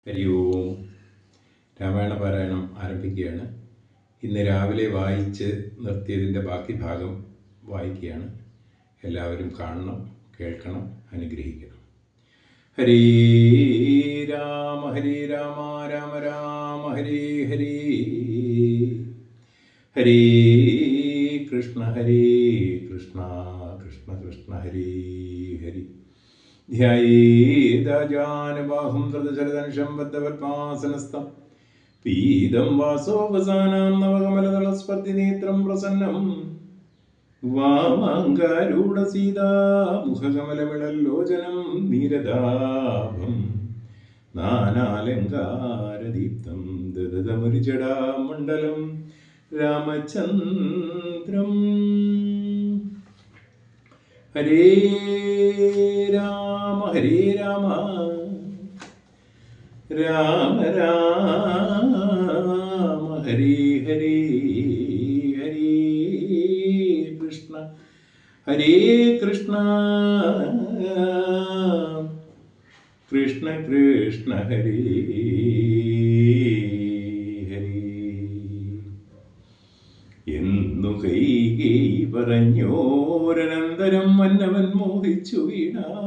ഹരി ഓം. രാമായണ പാരായണം ആരംഭിക്കുകയാണ്. ഇന്ന് രാവിലെ വായിച്ച് നിർത്തിയതിൻ്റെ ബാക്കി ഭാഗം വായിക്കുകയാണ്. എല്ലാവരും കാണണം, കേൾക്കണം, അനുഗ്രഹിക്കണം. ഹരി രാമ രാമ രാമ ഹരി ഹരി. ഹരി കൃഷ്ണ കൃഷ്ണ കൃഷ്ണ ഹരി ഹരി. ധ്യായേതാജാനുബാഹും ധൃതശരധനുഷം ബദ്ധവത്പാസനസ്ഥം പീതം വാസോപസാനാം നവകമലദളസ്പർദ്ധിനേത്രം പ്രസന്നം വാമാങ്കാരൂഢസീതാ മുഖകമലമിളല്ലോചനം നീരദാഭം നാനാലങ്കാരദീപ്തം ദദതമുരിജടാമണ്ഡലം രാമചന്ദ്രം. ഹരേ രാമ രാമ രാമ ഹരേ ഹരേ. ഹരേ കൃഷ്ണ കൃഷ്ണ കൃഷ്ണ ഹരേ ഹരേ. എന്നു കൈകേയി പറഞ്ഞോരനന്തരം മന്നവൻ മോഹിച്ചു വീണാനവനിയിൽ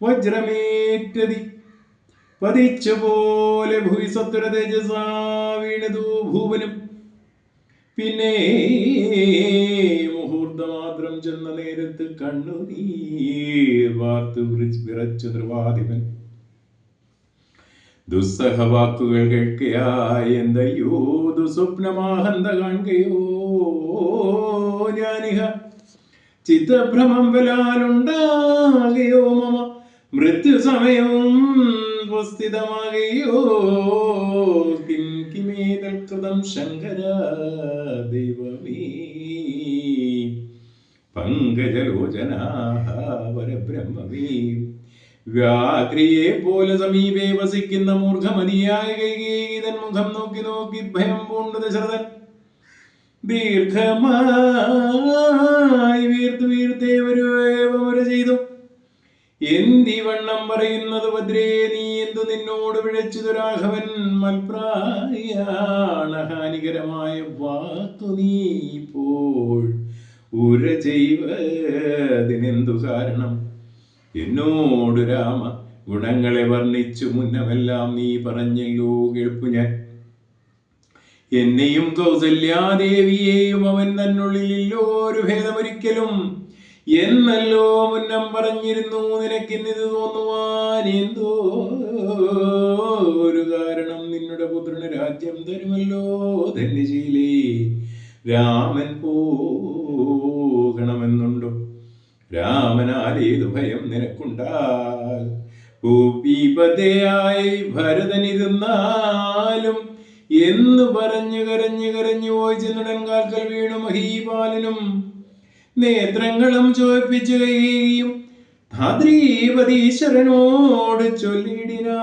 വജ്രമേറ്റതി പതിച്ചു പോലെ ഭൂവി സത്വര തേജസാ വീണതു ഭൂവനും. പിന്നെ മുഹൂർത്തമാത്രം ചെന്ന നേരത്ത് കണ്ണുനീർ വാർത്തു വിറച്ചു ധ്രുവാധിപൻ. ദുസ്സഹവാക്കുകൾ കേൾക്കയായി എന്തയ്യോ ദുസ്വപ്നമാഹന്ത കാണുകയോ ഞാനിഹ ചിത്തഭ്രമം ബലാലുണ്ടാകയോ മമ മൃത്യു സമയവും ഉപസ്ഥിതമാകയോ കിം കിമേതൽകൃതം ശങ്കര ദൈവമേ പങ്കജലോചനാഹ വരബ്രഹ്മമേ. വ്യാഘ്രിയെ പോലെ സമീപേ വസിക്കുന്ന മൂർഖമതിയായ കൈകേയിതൻ മുഖം നോക്കി ഭയം പൂണ്ടു ദശരഥൻ ദീർഘമായി വീർത്തേവരുവര ചെയ്തു. എന്തി വണ്ണം പറയുന്നത് ഭദ്രേ നീ എന്തു നിന്നോട് പിഴച്ചതു രാഘവൻ മൽപ്രായാണഹാനികരമായ വാക്കു നീ ഇപ്പോൾ ഉര ചെയ്വതിനെന്തു കാരണം? എന്നോട് രാമ ഗുണങ്ങളെ വർണ്ണിച്ചു മുന്നമെല്ലാം നീ പറഞ്ഞല്ലോ കേൾപ്പു ഞാൻ. എന്നെയും കൗസല്യാദേവിയെയും അവൻ തന്നുള്ളിലില്ലോ ഒരു ഭേദമൊരിക്കലും എന്നല്ലോ മുന്നം പറഞ്ഞിരുന്നു. നിനക്കിന്നിത് തോന്നുവാൻ എന്തോ ഒരു കാരണം? നിന്നുടെ പുത്രന് രാജ്യം തരുമല്ലോ ധന്യശീലേ. രാമൻ പോകണമെന്നുണ്ടോ? രാമനാലേതു ഭയം നിനക്കുണ്ടാൽ? ഭൂപതിയായി ഭരതനിരുന്നാലും എന്ന് പറഞ്ഞു കരഞ്ഞു പോയി ചെന്നുടൻ കാൽക്കൽ വീണു മഹീപാലനും. നേത്രങ്ങളും ചോദിപ്പിച്ചു കൈയും ധാത്രീപതീശ്വരനോട് ചൊല്ലിടിനാൾ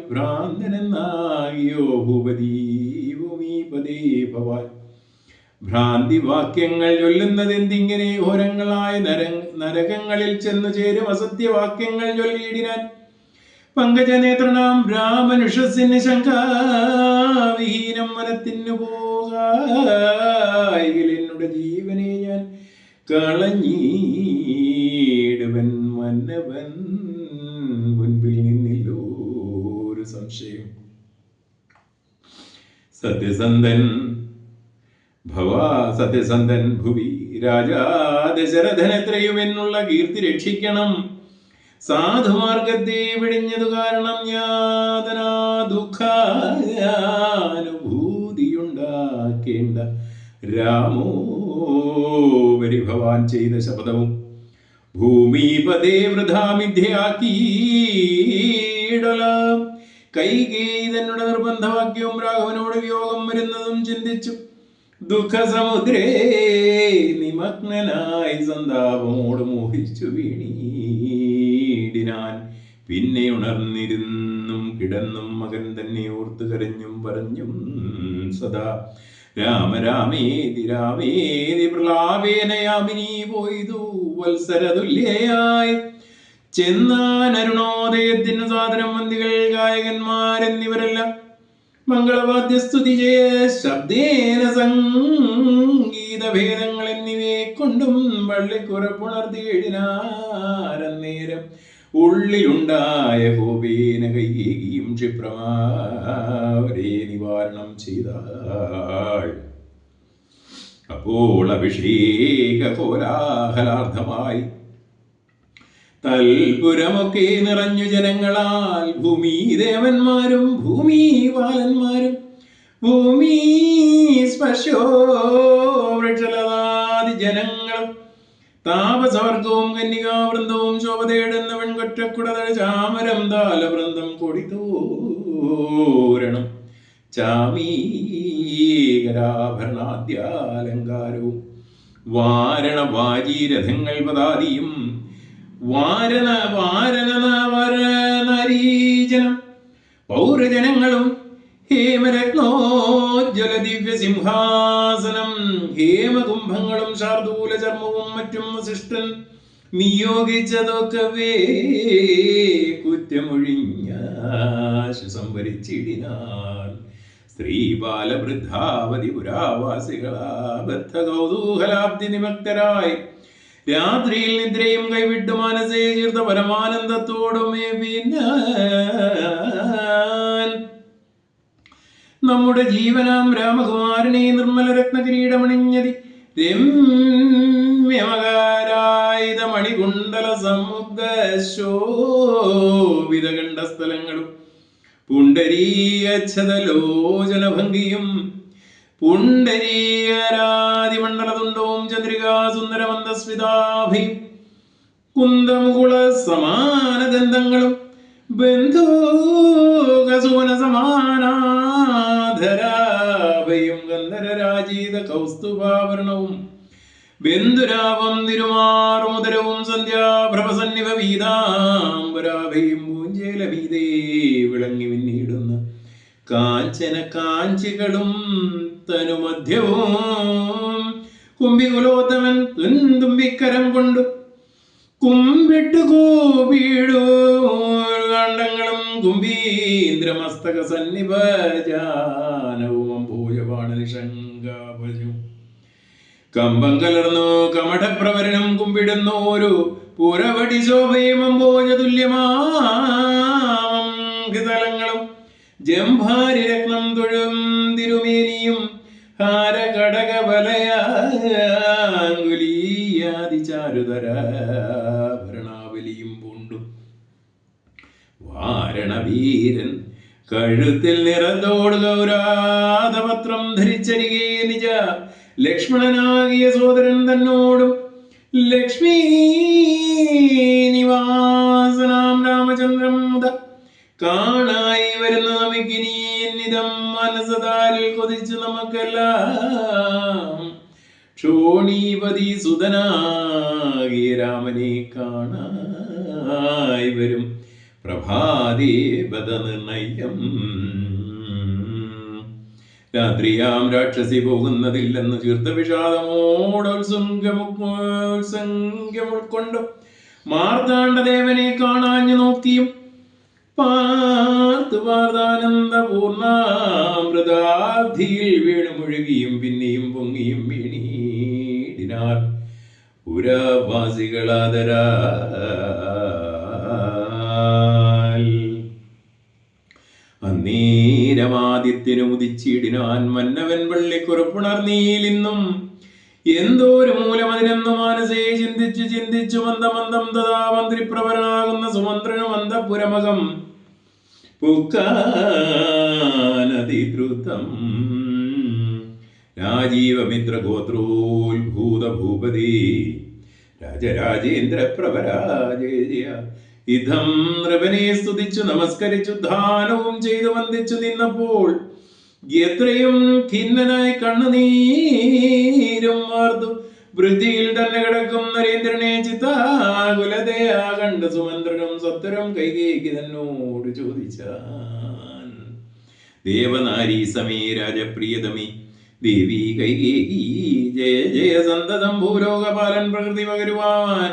ഭ്രാന്തനെന്നാകിയോ ഭൂപതീപതേ ഭവാൻ. ഭ്രാന്തി വാക്യങ്ങൾ ചൊല്ലുന്നതെന്തിങ്ങനെ? ഘോരങ്ങളായ നരകങ്ങളിൽ ചെന്നു ചേരും അസത്യവാക്യങ്ങൾ ചൊല്ലിയിടിനാൻ. പങ്കജനേത്രനാം രാമനുഷസിന് ശങ്കാവിഹീനം വനത്തിനു പോകായിൽ എന്നുടെ ജീവനെ ഞാൻ കളഞ്ഞിടുവൻ. മന്നവൻ മുൻപിൽ നിന്നില്ലോ ഒരു സംശയം. സത്യസന്ധൻ ഭുവി രാജാ ദശരഥനെത്രയും എന്നുള്ള കീർത്തി രക്ഷിക്കണം. സാധുമാർഗത്തെ വെടിഞ്ഞതു കാരണം യാതനാ ദുഃഖാനുഭൂതിയുണ്ടാക്കേണ്ട രാമോപരി ഭവാൻ ചെയ്ത ശപഥവും ഭൂമിപതേ വൃഥാ മിഥ്യയാക്കിയിടലാം. കൈകേയി തന്നുടെ നിർബന്ധവാക്യവും രാഘവനോട് വിയോഗം വരുന്നതും ചിന്തിച്ചു ദുഃഖസമുദ്രേ നിമഗ്നനായി സന്താപമോട് മോഹിച്ചു വീണീടിനാൻ. പിന്നെ ഉണർന്നിരുന്നും കിടന്നും മകൻ തന്നെ ഓർത്തു കരഞ്ഞും പറഞ്ഞും സദാ രാമേതി പ്രലാപേന യാമിനി പോയിതു വത്സരതുല്യയായി ചെന്നാൻ അരുണോദയത്തിന് സാധനം മന്ദികൾ ഗായകന്മാരെന്നിവരെല്ലാം മംഗളവാദ്യസ്തുതി ജയ ശബ്ദേന സംഗീത ഭേദങ്ങൾ എന്നിവയെ കൊണ്ടും പള്ളിക്കുറപ്പുണർത്തിയിടിനാരന്നേരം ഉള്ളിലുണ്ടായ കോപേന കൈകേകിയും ക്ഷിപ്രമാവരെ നിവാരണം ചെയ്താൾ. അപ്പോൾ അഭിഷേക കോലാഹലാർത്ഥമായി തൽപുരമൊക്കെ നിറഞ്ഞു ജനങ്ങളാൽ ഭൂമിദേവന്മാരും ഭൂമിപാലന്മാരും ഭൂമി സ്പർശോ വൃക്ഷലതാദി ജനങ്ങളും താപസവർഗവും കന്യകാവൃന്ദവും ശോഭ തേടുന്ന വെൺകൊറ്റക്കുടതഴ ചാമരം താലവൃന്ദം കൊടിതോരണം ചാമീകരാഭരണാദ്യാലങ്കാരവും വാരണ വാജീരഥങ്ങൾ പദാദിയും വാരണനരീജനം പൗരജനങ്ങളും ഹേമരത്നോജ്വല ദിവ്യ സിംഹാസനം ഹേമകുംഭങ്ങളും ശാർദൂല ചർമ്മവും മറ്റും വസിഷ്ഠൻ നിയോഗിച്ചതൊക്കവേ കുറ്റമൊഴിഞ്ഞാശംഭരിച്ചിടിനാൻ. സ്ത്രീ ബാലവൃദ്ധാവധി പുരാവാസികളാ ബദ്ധ കൗതൂഹലാബ്ദി നിമക്തരായി രാത്രിയിൽ നിദ്രയും കൈവിട്ടു മനസ്സേ ചീർത്ത പരമാനന്ദത്തോടുമേ നമ്മുടെ ജീവനാം രാമകുമാരനെ നിർമ്മല രത്നകിരീടമണിഞ്ഞതി രമ്യമകാരായുധ മണികുണ്ടല സമുദ്ര ശോഭിത കണ്ഠസ്ഥലങ്ങളും പുണ്ടരീകച്ഛതലോചന ഭംഗിയും പുണ്ടരീകരാതിമണ്ഡലതുണ്ടവും ചന്ദ്രികാ സുന്ദരമന്ദസ്മിതാഭി കുന്തമുകുള സമാനദന്തങ്ങളും ബന്ധുകസുവന സമാനാധരാഭയും ഗന്ധരരാജീത കൗസ്തുഭാഭരണവും ബന്ധുരാവം തിരുമാറുമുദരവും സന്ധ്യാഭ്രഭസന്നിഭ വീതാംബരാഭയും പൂഞ്ചേലഭീതേ വിളങ്ങി പിന്നീടുന്ന കാഞ്ചന കാഞ്ചികളും തനുമധ്യവും കുംഭികുലോത്തമൻ തുമ്പിക്കരം കൊണ്ടു കുമ്പിട്ടു കോപിടു കാണ്ഡങ്ങളും കുംഭീന്ദ്രമസ്തക സന്നിഭജാനവും അംബോജവാണനിഷങ്കാഭജവും കമ്പം കലർന്നു കമഠപ്രവരനും കുമ്പിടുന്നു ഒരു പുരവടി ശോഭയും അംബോജ തുല്യമാതലങ്ങളും ജംഭാരി രത്നം തൊഴും തിരുമേനിയും ഹാരകടക വലയാങ്കുലീയാദി ചാരുതരാഭരണാവലിയും പൂണ്ടു വാരണവീരൻ കഴുത്തിൽ നിറന്തോട് ഗൗരാധപത്രം ധരിച്ചരികെ നിജ ലക്ഷ്മണനാകിയ സോദരൻ തന്നോടും ലക്ഷ്മീ നിവാസനാം രാമചന്ദ്രം മുത കാണായി വരുന്ന നമുക്കിനി എന്നിതം മനസതാരിൽ കൊതിച്ചു നമുക്കെല്ലാം ക്ഷോണീപതി സുതനാകിയ രാമനെ കാണായി വരും പ്രഭാതേ ബദനിർണയം. രാത്രിയാം രാക്ഷസി പോകുന്നതില്ലെന്ന് ചീർത്ത വിഷാദമോടോത്സംഗം ഉൾക്കൊണ്ടു മാർത്താണ്ഡദേവനെ കാണാഞ്ഞു നോക്കിയും പാർത്താനന്ദപൂർണാമൃതാബ്ധിയിൽ വീണു മുഴുകിയും പിന്നെയും പൊങ്ങിയും വീണീടിനാർ പുരവാസികളാദരാൽ. അന്നേരമാദിത്യനു ഉദിച്ചിടിനാൻ മന്നവൻ പള്ളിക്കുറപ്പുണർന്നീലിന്നും എന്തോരു മൂലമതിനെന്നു മാനസേ ചിന്തിച്ചു ചിന്തിച്ചു മന്ദമന്ദം തഥാ മന്ത്രിപ്രവരനാകുന്ന സുമന്ത്രനു മന്ദപുരമകം പുക്കാനതിദ്രുതം രാജീവമിത്ര ഗോത്രോത്ഭൂത ഭൂപതി രാജരാജേന്ദ്ര പ്രവരാജയ ഇതം നൃപനെ സ്തുതിച്ചു നമസ്കരിച്ചു ദാനവും ചെയ്തു വന്ദിച്ചു നിന്നപ്പോൾ എത്രയും ഖിന്നനായി കണ്ണുനീരും വാർത്തു വൃദ്ധിയിൽ തന്നെ കിടക്കും നരേന്ദ്രനെ ചിത്താകുലതയാ കണ്ട് സുമന്ത്രനും സത്വരം കൈകേകി തന്നോട് ചോദിച്ചാൻ. ദേവനാരി സമേ രാജപ്രിയതമി ദേവി കൈകേകി ജയ ജയ സന്തതം ഭൂലോകപാലൻ പ്രകൃതി പകരുവാൻ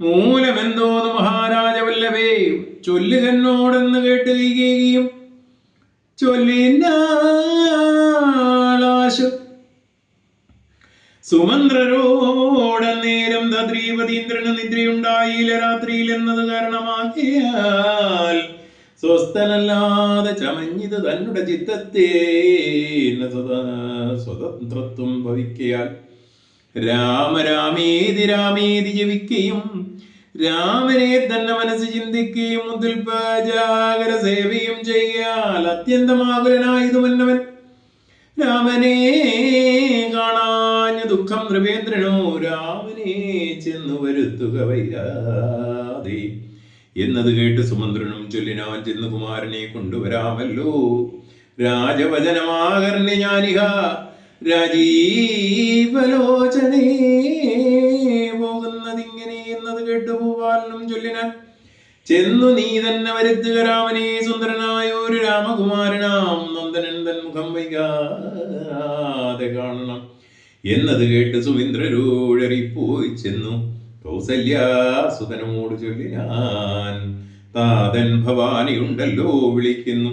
മൂലമെന്തോന്ന് മഹാരാജ ചൊല്ലുകന്നോടെന്ന് കേട്ട് കൈകേയിയും ചൊല്ലിനാളാശു സുമന്ത്രരോടന്നേരം ദ്രീപതീന്ദ്രന് നിദ്രയുണ്ടായില്ല രാത്രിയിൽ എന്നത് കാരണമാക്കിയാൽ സ്വസ്ഥനല്ലാതെ ചമഞ്ഞത് തന്നുടെ ചിത്തത്തെ സ്വതന്ത്രത്വം ഭവിക്കയാൽ രാമേതി ജപിക്കുകയും രാമനെ തന്നെ മനസ്സ് ചിന്തിക്കുകയും മുതൽപജാഗര സേവയും ചെയ്യാൽ അത്യന്തമാകുലനായതു മന്നവൻ രാമനെ കാണാഞ്ഞ ദുഃഖം നൃപേന്ദ്രനോ രാമനെ ചെന്നു വരുത്തുക വയ്യാതെ എന്നത് കേട്ട് സുമന്ത്രനും ചൊല്ലിനാൻ ചെന്ന് കുമാരനെ കൊണ്ടുവരാമല്ലോ രാജവചനമാകർണി ഞാനിഹ രാജീവലോചനേ പോകുന്നതിങ്ങനെ എന്നത് കേട്ട് ഭൂപാലനും ചൊല്ലിനാൻ ചെന്നു നീ തന്നെ വരുത്തുക രാമനെ സുന്ദരനായ ഒരു രാമകുമാരനാം നന്ദനൻ തൻ മുഖം വൈകാതെ കാണണം എന്നത് കേട്ട് സുമിന്ദ്രരോഴറിപ്പോയി ചെന്നു കൗസല്യാസുതനോട് ചൊല്ലിനാൻ താതൻ ഭവാനിയുണ്ടല്ലോ വിളിക്കുന്നു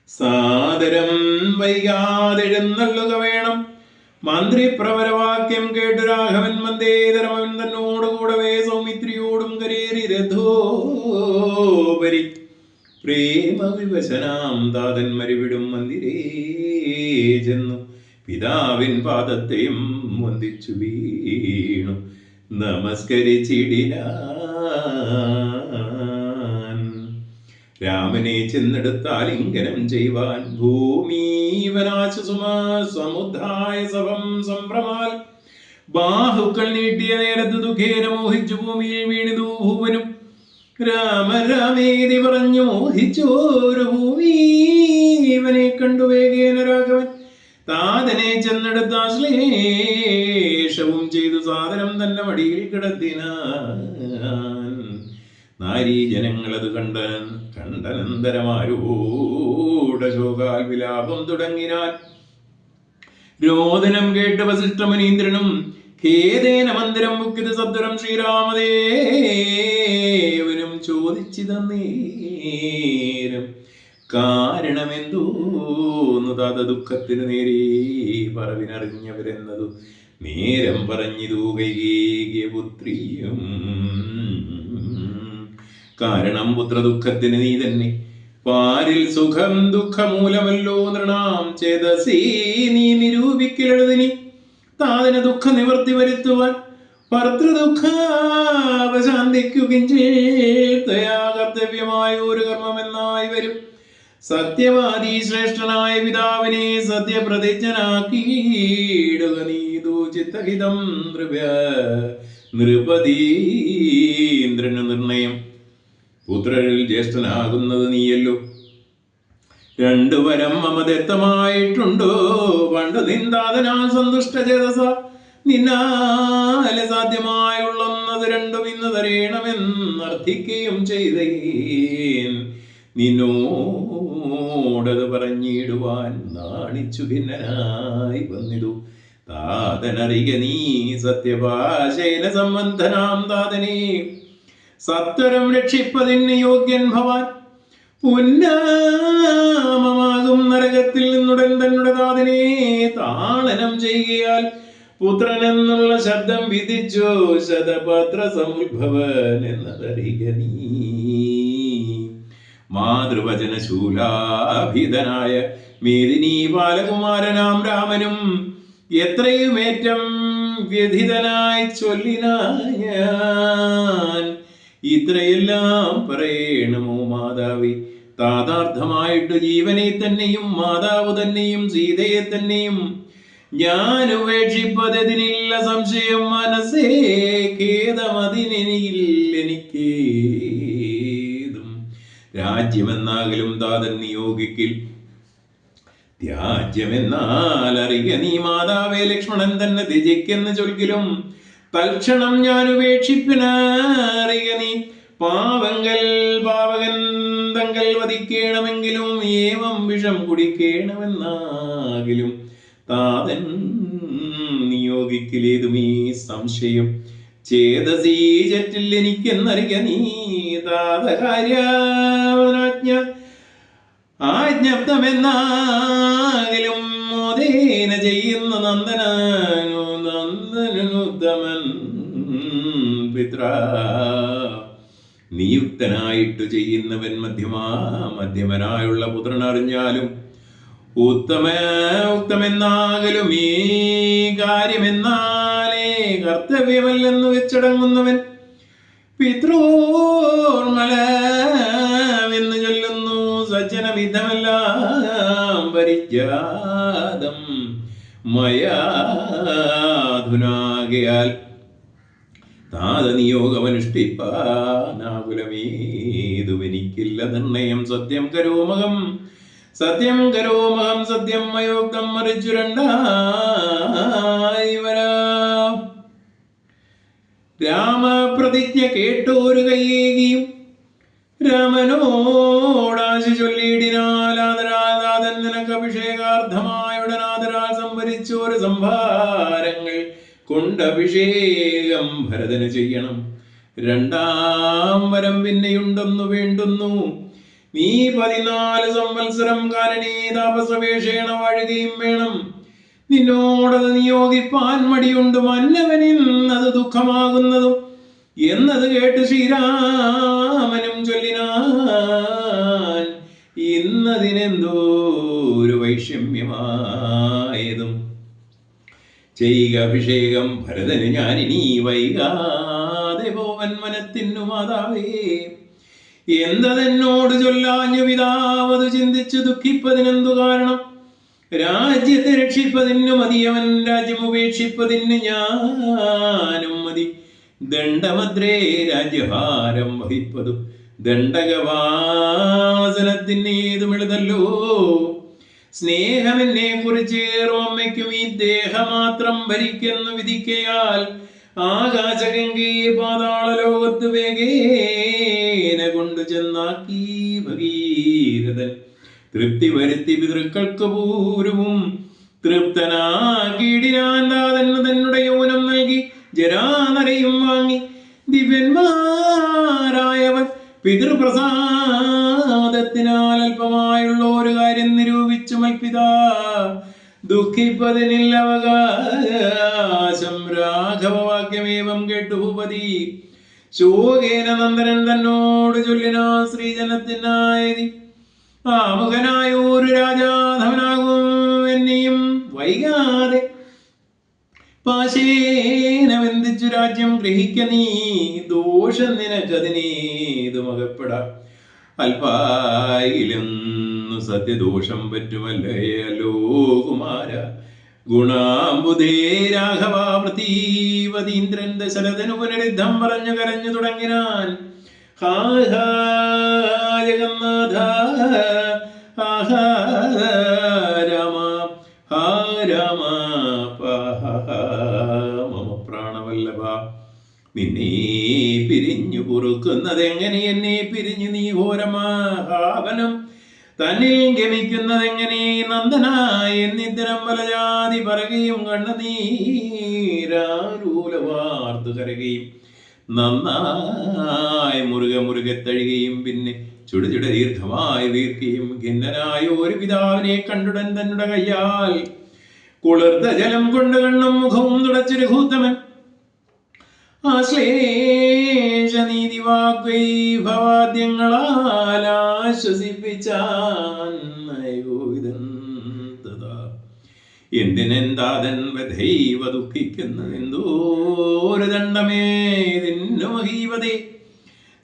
സാദരം വൈകാതെഴുന്നള്ളുക വേണം മന്ത്രി പ്രവരവാക്യം കേട്ടു രാഘവൻ മന്ദേതരമൻ തന്നോടുകൂടവേ സൗമിത്രിയോടും കരേറി രഥോപരി പ്രേമവിവശനാം താതൻ മരിവിടും മന്ദിരേ ചെന്നു പിതാവിൻ പാദത്തെയും വന്ദിച്ചു വീണു നമസ്കരിച്ചിടിനാൻ രാമനെ ചെന്നെടുത്താലിംഗനം ചെയ്യുവാൻ ഭൂമീവനാശ സമുദ്ധായ സഭം സംഭ്രമാൽ ബാഹുക്കൾ നീട്ടിയ നേരത്ത് ദുഃഖേന മോഹിച്ചു ഭൂമിയിൽ വീണിതു ഭൂവനും രാമേതി പറഞ്ഞു മോഹിച്ചോരു ഭൂമീവനെ കണ്ടു വേഗേന രാഘവൻ താതനെ ചെന്നെടുത്ത ശ്ലേഷവും ചെയ്തു സാധനം തന്നെ മടിയിൽ കിടത്തിനാൻ നാരീ ജനങ്ങളത് കണ്ടനന്തരമാരൂഢ ശോകാൽ വിലാപം തുടങ്ങിനാൻ രോദനം കേട്ട് വസിഷ്ഠമുനീന്ദ്രനും ഖേദേന മന്ദിരം മുക്കിത് സത്വരം ശ്രീരാമദേവനും ചോദിച്ചിത നേരം കാരണമെന്തോന്നു താത ദുഃഖത്തിന് നേരെ പറവിനറിഞ്ഞവരെന്നതു നേരം പറഞ്ഞിതു കൈകേകിയ പുത്രിയും കാരണം പുത്രദുഃഖത്തിന് നീ തന്നെ പാരിൽ സുഖം ദുഃഖമൂലമല്ലോ നൃണാം ചേതസീ നീ നിരൂപിക്കലെഴുതിനി താതന ദുഃഖ നിവർത്തി വരുത്തുവാൻ ഭർത്തൃദുഃഖാവശാന്തിക്കു കിഞ്ചേത്തയാ കർത്തവ്യമായ ഒരു കർമ്മമെന്നായി വരും സത്യവാദി ശ്രേഷ്ഠനായ പിതാവിനെ സത്യപ്രതിജ്ഞനാക്കിയിടുക നീതു ചിത്തഹിതം നൃപതീന്ദ്രന് നിർണയം പുത്രരിൽ ജ്യേഷ്ഠനാകുന്നത് നീയല്ലോ രണ്ടു വരം മമദത്തമായിട്ടുണ്ടോ പണ്ട് നിന്ദാതനാൽ സന്തുഷ്ട ചേതസ നിന്നാലെ സാധ്യമായുള്ളത് രണ്ടും ഇന്ന് തരേണമെന്നർത്ഥിക്കുകയും ചെയ്തേൻ നിന്നോടത് പറഞ്ഞിടുവാൻ നാണിച്ചു ഭിന്നനായി വന്നിതു താതനറിക നീ സത്യഭാഷേന സംബന്ധനാം താതനെ സത്വരം രക്ഷിപ്പതിന് യോഗ്യൻ ഭവാൻ പുന്നാമമാകും നരകത്തിൽ നിന്നുടൻ തന്നെ താതനെ താളനം ചെയ്യുകയാൽ പുത്രൻ എന്നുള്ള ശബ്ദം വിധിച്ചോ ശതപത്ര സമുദ്ഭവൻ എന്നതറിക നീ മാതൃവചന ശൂലാഭിതനായ മേദിനി ബാലകുമാരനാം രാമനും എത്രയുമേറ്റം വ്യഥിതനായി ചൊല്ലിനാൻ ഇത്രയെല്ലാം പറയണമോ മാതാവി താതാർത്ഥമായിട്ട് ജീവനെ തന്നെയും മാതാവ് തന്നെയും സീതയെ തന്നെയും ഞാൻ ഉപേക്ഷിപ്പതിനില്ല സംശയം മനസ്സേ ഖേദമതിനെനിക്കേതും രാജ്യമെന്നാകലും താതൻ നിയോഗിക്കിൽ ത്യാജ്യമെന്നാൽ അറിയ നീ മാതാവേ ലക്ഷ്മണൻ തന്നെ ത്യജിക്കെന്ന് ചൊൽക്കിലും തൽക്ഷണം ഞാൻ ഉപേക്ഷിപ്പിനറിയ നീ പാവകൻ തങ്കൽ വധിക്കേണമെങ്കിലും ഏവം വിഷം കുടിക്കേണമെന്നാകിലും താതൻ നിയോഗിക്കിലേതും ഈ സംശയം ചേതസീ ചറ്റിൽ എനിക്കെന്നറിയ നീ താതകാര്യാജ്ഞ ആജ്ഞപ്തമെന്നാകിലും മോദേന ചെയ്യുന്ന നന്ദനുത്തമൻ പിത്ര നിയുക്തനായിട്ടു ചെയ്യുന്നവൻ മധ്യമനായുള്ള പുത്രനറിഞ്ഞാലും ഉത്തമെന്നാകലും ഈ കാര്യമെന്നാലേ കർത്തവ്യമല്ലെന്ന് വെച്ചടങ്ങുന്നവൻ പിതൃോർമലമെന്ന് ചൊല്ലുന്നു. സജ്ജനമിതമെല്ലാം പരിജാതം മയാധുനാകയാൽ താതനിയോഗമനുഷ്ഠിപ്പാനാകുലമേതുവെനിക്കില്ല നിർണയം. സത്യം കരോമകം സത്യം മയോക്തം മറിച്ചു രണ്ടായി വരാം. രാമപ്രതിജ്ഞ കേട്ടോരു കയ്യേകിയും രാമനോടാശി ചൊല്ലിയിടിനാൽ ആദരാൽ നിനക്ക് അഭിഷേകാർത്ഥമായുടനാദരാൽ സംഭരിച്ചോരു സംഭാരങ്ങൾ കൊണ്ടഭിഷേകം ഭരതന് ചെയ്യണം. രണ്ടാം വരം പിന്നെയുണ്ടെന്നു വേണ്ടുന്നു. നീ 14 സംവത്സരം കാരണേ താപസവേഷേണ വാഴുകയും വേണം. നിന്നോടത് നിയോഗിപ്പാൻ മടിയുണ്ട് മന്നവനിന്നത് ദുഃഖമാകുന്നതും എന്നത് കേട്ട് ശ്രീരാമനും ചൊല്ലിനാൻ ഇന്നതിനെന്തോ ഒരു വൈഷമ്യമായതും. ചെയ്യുക അഭിഷേകം ഭരതന് ഞാനിനി വൈകാതെ പോവൻ മനത്തിനു മാതാവേ. എന്തതെന്നോട് ചൊല്ലാഞ്ഞു പിതാവത് ചിന്തിച്ചു ദുഃഖിപ്പതിനെന്തു കാരണം? രാജ്യത്തെ രക്ഷിപ്പതിന് മതിയവൻ രാജ്യമുപേക്ഷിപ്പതിന് ഞാനും മതി. ദണ്ഡമദ്രേ രാജ്യഭാരം വഹിപ്പതും ദണ്ഡകവാസനത്തിനേതുമെഴുതല്ലോ. സ്നേഹമെന്നെ കുറിച്ചേറും അമ്മയ്ക്കും ഈ ദേഹമാത്രം ഭരിക്കുന്നു വിധിക്കയാൽ ആകാശഗംഗയെ പാതാള ലോകത്ത് വേഗേന കൊണ്ടു ചെന്നാക്കി ഭഗീരഥൻ. തൃപ്തി വരുത്തി പിതൃക്കൾക്ക് പൂർവവും തൃപ്തനാക്കിയിടിനാൻ. താതന്നു തന്നെ യൗവനം നൽകി ജരാനരയും വാങ്ങി ദിവ്യന്മാരായവൻ പിതൃപ്രസാദത്തിനാൽ അല്പമായുള്ള ഒരു കാര്യം നിരൂപിച്ചു മൽപിതാ. ദുഃഖിപ്പതിനില്ല അവകാശം. രാഘവവാക്യമേവം കേട്ടു ഭൂപതി ശോകേന നന്ദനൻ തന്നോട് ചൊല്ലിനാ ശ്രീജനത്തിനായി ആമുഖനായ ഒരു രാജാധവനാകും എന്നെയും വൈകാതെ പാശേന ബന്ധിച്ചു രാജ്യം ഗ്രഹിക്ക നീ. ദോഷം നിനക്കതിനേതുമകപ്പെടാം. അല്പായിലെന്നു സത്യദോഷം പറ്റുമല്ലയോ കുമാര. ഗുണാംബുധേ രാഘവ പ്രതീവതീന്ദ്രൻ ദശരഥനു പുനരുദ്ധം പറഞ്ഞു കരഞ്ഞു തുടങ്ങിനാൻ. ഹാ ഹാ ജഗന്നാഥ ആഹാ രാമ ഹാ രാമ മമ പ്രാണവല്ലഭ. നിന്നെ പിരിഞ്ഞു പൊറുക്കുന്നതെങ്ങനെ? എന്നെ പിരിഞ്ഞു നീ ഘോരമഹാവനം തന്നിൽ ഗമിക്കുന്നതെങ്ങനെ? നന്ദനായ എന്നിത്തരം പലജാതി പറയുകയും കണ്ണുനീരാരൂലവാർത്തു കരകയും നന്നായി മുറുകെ തഴുകയും പിന്നെ ചുടുചുട ദീർഘമായി വീർക്കുകയും ഖിന്നനായ ഒരു പിതാവിനെ കണ്ടുടൻ തന്നുടെ കയ്യാൽ കുളിർത്ത ജലം കൊണ്ട് കണ്ണും മുഖവും തുടച്ചു രഘൂത്തമൻ ആശ്ലേഷനീതി വാഗ്വൈഭവാദ്യങ്ങളാൽ ആശ്വസിപ്പിച്ചാൻ. എന്തിനെന്താതൻ വധൈവ ദുഃഖിക്കുന്നതെന്തോരു ദണ്ഡമേ നിന്നു മഹീവതേ.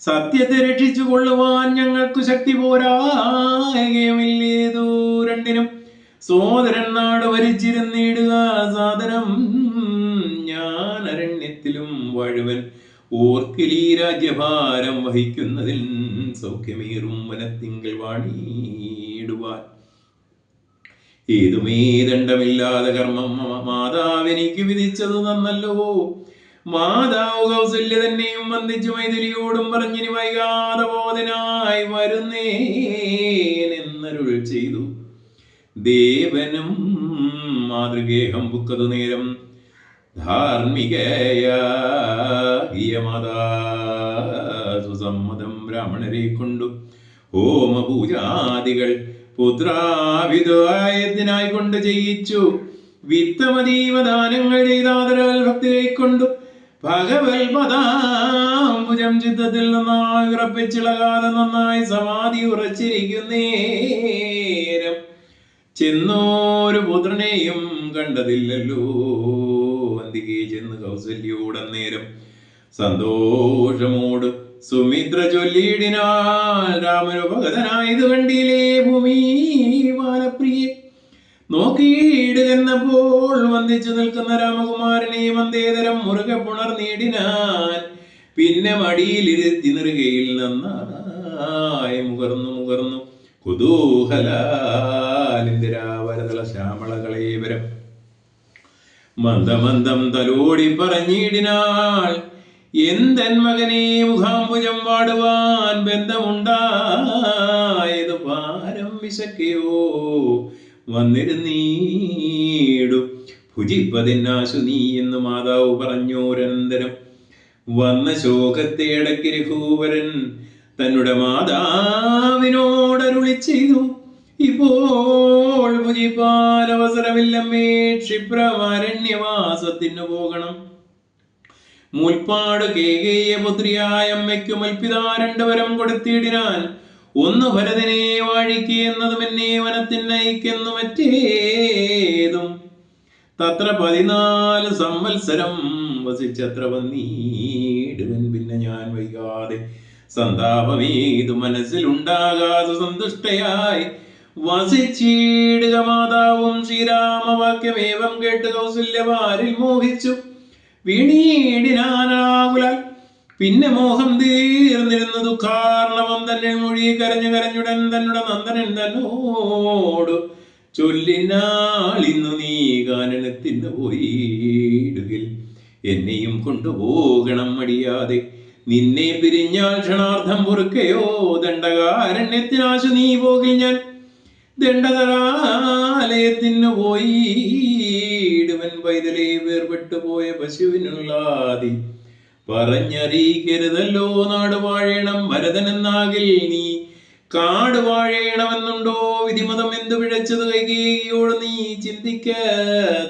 സത്യത്തെ രക്ഷിച്ചു കൊള്ളുവാൻ ഞങ്ങൾക്ക് ശക്തി പോരായകയുമില്ലേതോ രണ്ടിനും. സോദരൻ നാട് വരിച്ചിരുന്നിടുക സാദരം. ഞാൻ അരണ്യത്തിലും വഴുവൻ ഓർക്കിലീ രാജ്യഭാരം വഹിക്കുന്നതിൽ സൗഖ്യമേറും വനത്തിങ്കൽ വാണിയിടുവാൻ. ഏതുമേ ദണ്ഡമില്ലാതെ കർമ്മം മാതാവെനിക്ക് വിധിച്ചത് നന്നല്ലോ. മാതാവ് കൗസല്യ തന്നെയും വന്ദിച്ചു മൈഥിലിയോടും പറഞ്ഞിനി വൈകാതെ ബോധനായി വരുന്നേനെന്നരുൾ ചെയ്തു. ദേവനും മാതൃഗേഹം ബുക്കതു നേരം ധാർമ്മികയാകിയ മാതാ സുസമ്മതം ബ്രാഹ്മണരെ കൊണ്ടു ഹോമപൂജാദികൾ പുത്രാഭിതായത്തിനായി കൊണ്ട് ചെയ്യിച്ചു. വിത്തമതീവദാനങ്ങൾ ചെയ്താദരാൽ ഭക്തിയെ കൊണ്ടു ഭഗവൽ പദാംബുജം ചിത്തത്തിൽ നന്നായി ഉറപ്പിച്ചിളകാതെ നന്നായി സമാധി ഉറച്ചിരിക്കുന്നേരം ചെന്നോരു പുത്രനെയും കണ്ടതില്ലല്ലോ. അന്തികെ ചെന്ന് കൗസല്യോടന്നേരം സന്തോഷമോട് സുമിത്ര ചൊല്ലിയിടിനാൽ രാമനുപഗതനായത് കണ്ടില്ലേ ഭൂമി ബാലപ്രിയെ. നോക്കിയിടുകെന്നപ്പോൾ വന്ദിച്ചു നിൽക്കുന്ന രാമകുമാരനെ വന്ദേതരം മുറുകെ പുണർനീടിനാൻ. പിന്നെ മടിയിലിരുത്തി നിറുകയിൽ നന്നായി മുകർന്നു കുതൂഹലാലിന്ദിരാവരതള ശ്യാമളകളേവരം മന്ദമന്ദം തലോടി പറഞ്ഞിടിനാൾ. എന്തൻ മകനെ മുഖാംബുജം വാടുവാൻ ബന്ധമുണ്ടായതു പാരം വിശക്കയോ വന്നിരുന്നീടു ഭുജിപ്പതിനാശു നീ എന്ന് മാതാവ് പറഞ്ഞോരനന്തരം വന്ന ശോകത്തെ അടക്കി രഘുവരൻ തന്നുടെ മാതാവിനോടരുളി ചെയ്തു. ഇപ്പോൾ ഭുജിപ്പാൻ അവസരമില്ലമ്മേ, ക്ഷിപ്രമാരണ്യവാസത്തിനു പോകണം. മുൽപ്പാട് കേകേയ പുത്രിയായ അമ്മയ്ക്കു മൽപിതാ രണ്ടുവരം കൊടുത്തിടിനാൻ. ഒന്ന് ഭരതനെ വാഴിക്ക് എന്നതും എന്നെ വനത്തിനയക്കെന്നു മറ്റേതും. തത്ര 14 സംവത്സരം വസിച്ചത്ര വന്നീടുവൻ. പിന്നെ ഞാൻ വൈകാതെ സന്താപമേതു മനസ്സിലുണ്ടാകാതെ സന്തുഷ്ടയായി വസിച്ചിടുക. മാതാവും ശ്രീരാമവാക്യമേവം കേട്ട് കൗസല്യവാരിൽ മോഹിച്ചു വീണീടിനാനാകുലാൽ. പിന്നെ മോഹം തീർന്നിരുന്ന ദുഃഖാർണവം തന്നെ മൊഴി കരഞ്ഞുടൻ തന്നുടെ നന്ദനൻ തന്നോട് ചൊല്ലിനാൾ, ഇന്നു നീ കാനനത്തിന് പോയിടുകിൽ എന്നെയും കൊണ്ടുപോകണം മടിയാതെ. നിന്നെ പിരിഞ്ഞാൽ ക്ഷണാർത്ഥം പൊറുക്കയോ ദണ്ഡകാരണ്യത്തിനാശു നീ പോകിൽ ഞാൻ ദണ്ഡകരാലയത്തിന് പോയിടുവൻ. പൈതലേ വേർപെട്ടു പോയ പശുവിനുള്ളാതി പറഞ്ഞറിയിക്കരുതല്ലോ. നാട് വാഴേണം ഭരതനെന്നാകിൽ നീ കാട് വാഴേണമെന്നുണ്ടോ? വിധിമതം എന്തു പിഴച്ചത് കൈകേയിയോട് നീ ചിന്തിക്ക.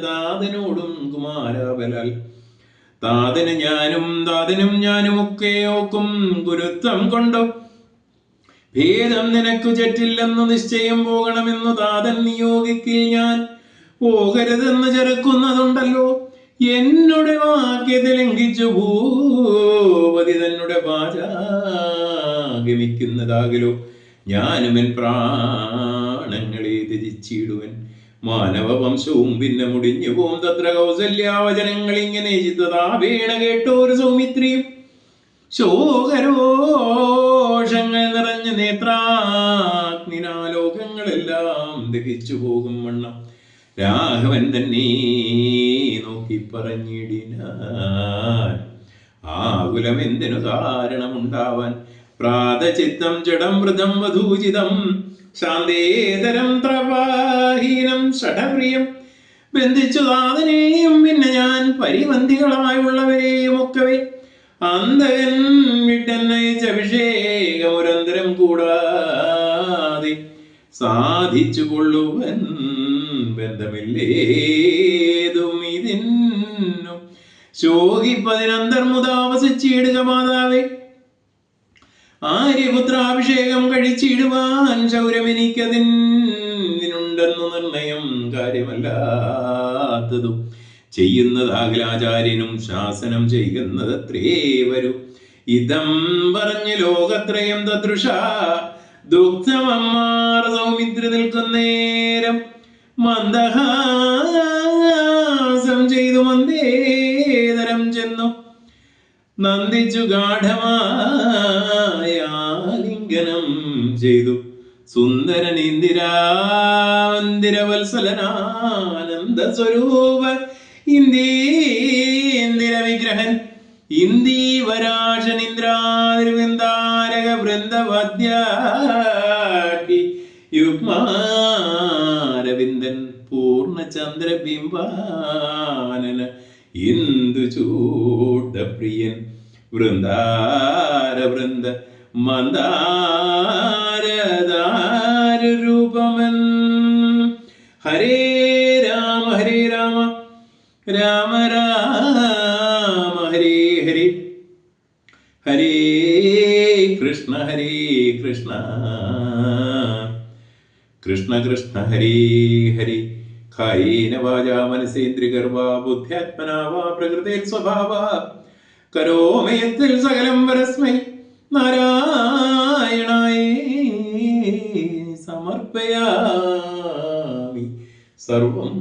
താതനോടും കുമാരാബലാൽ താതനും ഞാനും ഒക്കെ ഓക്കും ഗുരുത്വം കൊണ്ടോ ഭേദം നിനക്കു ചറ്റില്ലെന്നു നിശ്ചയം പോകണമെന്നു താതൻ നിയോഗിക്കിൽ ഞാൻ പോകരുതെന്ന് ചെറുക്കുന്നതുണ്ടല്ലോ. എന്നുടെ വാക്യത്തെ ലംഘിച്ചു ഭൂപതി തന്നുടെ പാചാഗമിക്കുന്നതാകലോ. ഞാനും എൻ പ്രാണങ്ങളെ ത്യജിച്ചിടുവൻ. മാനവ വംശവും പിന്നെ മുടിഞ്ഞു പോം. തത്ര കൗസല്യാവചനങ്ങൾ ഇങ്ങനെ ചിത്തതാപേണ കേട്ടോരു സൗമിത്രിയും ശോകരോഷങ്ങൾ നിറഞ്ഞ നേത്രാഗ്നിനാലോകങ്ങളെല്ലാം ദഹിച്ചു പോകും വണ്ണം രാഘവൻ തന്നെ നോക്കി പറഞ്ഞിടിനാൻ. ആകുലം എന്തിനു കാരണമുണ്ടാവാൻ? പ്രാതചിത്തം ജഡം വൃതം വധൂചിതം ശാന്തേതരം ത്രവാഹീനം ഷഠപ്രിയം. ബന്ധിച്ചു താതനെയും പിന്നെ ഞാൻ പരിബന്ധികളായുള്ളവരെയും ഒക്കവേ അന്തകൻ വിട്ടന്നയിച്ച അഭിഷേകമുരന്തരം കൂടാതെ സാധിച്ചു കൊള്ളുവൻ. ബന്ധമില്ലേതും ഇതിന്നു ശോകിപ്പതിനന്തർമുതാവസിച്ചിടുക മാതാവേ. ആര്യപുത്രാഭിഷേകം കഴിച്ചിടുവാൻ ശൗര്യമെനിക്കതിനുണ്ടെന്നു നിർണയം. കാര്യമല്ലാത്തതും ചെയ്യുന്നതാകലാചാര്യനും ശാസനം ചെയ്യുന്നതത്രേ വരൂ. ഇതം പറഞ്ഞ് ലോകത്രയം തദൃശ ദുഃഖമമ്മാർ സൗമിത്രി നിൽക്കുന്നേരം മന്ദഹാസം ചെയ്തു മന്ദേതരം ചെന്നു നന്ദിച്ചു ഗാഠമായാലിംഗനം ചെയ്തു. സുന്ദരൻ ഇന്ദിരാവത്സലനാനന്ദ സ്വരൂപ ഇന്ദീന്ദിര വിഗ്രഹൻ ഇന്ദീവരാശൻ ഇന്ദ്രാതിർവൃന്ദാരക വൃന്ദവദ്യാക്കി യുഗ്മാരവിന്ദൻ പൂർണ്ണചന്ദ്രബിംബാനന ഇന്ദുചൂഡപ്രിയൻ വൃന്ദാരവൃന്ദ മന്ദാരദാരൂപമൻ. ഹരേ രാമ രാമ രാമ ഹരേ ഹരേ, ഹരേ കൃഷ്ണ കൃഷ്ണ കൃഷ്ണ ഹരേ ഹരേ. കായേന വാചാ മനസേന്ദ്രിയർവാ ബുദ്ധ്യാത്മനാ വാ പ്രകൃതേ സ്വഭാവാ കരോമി യത്തിൽ സകലം പരസ്മൈ നാരായണായേ സമർപ്പയാമി സർവം.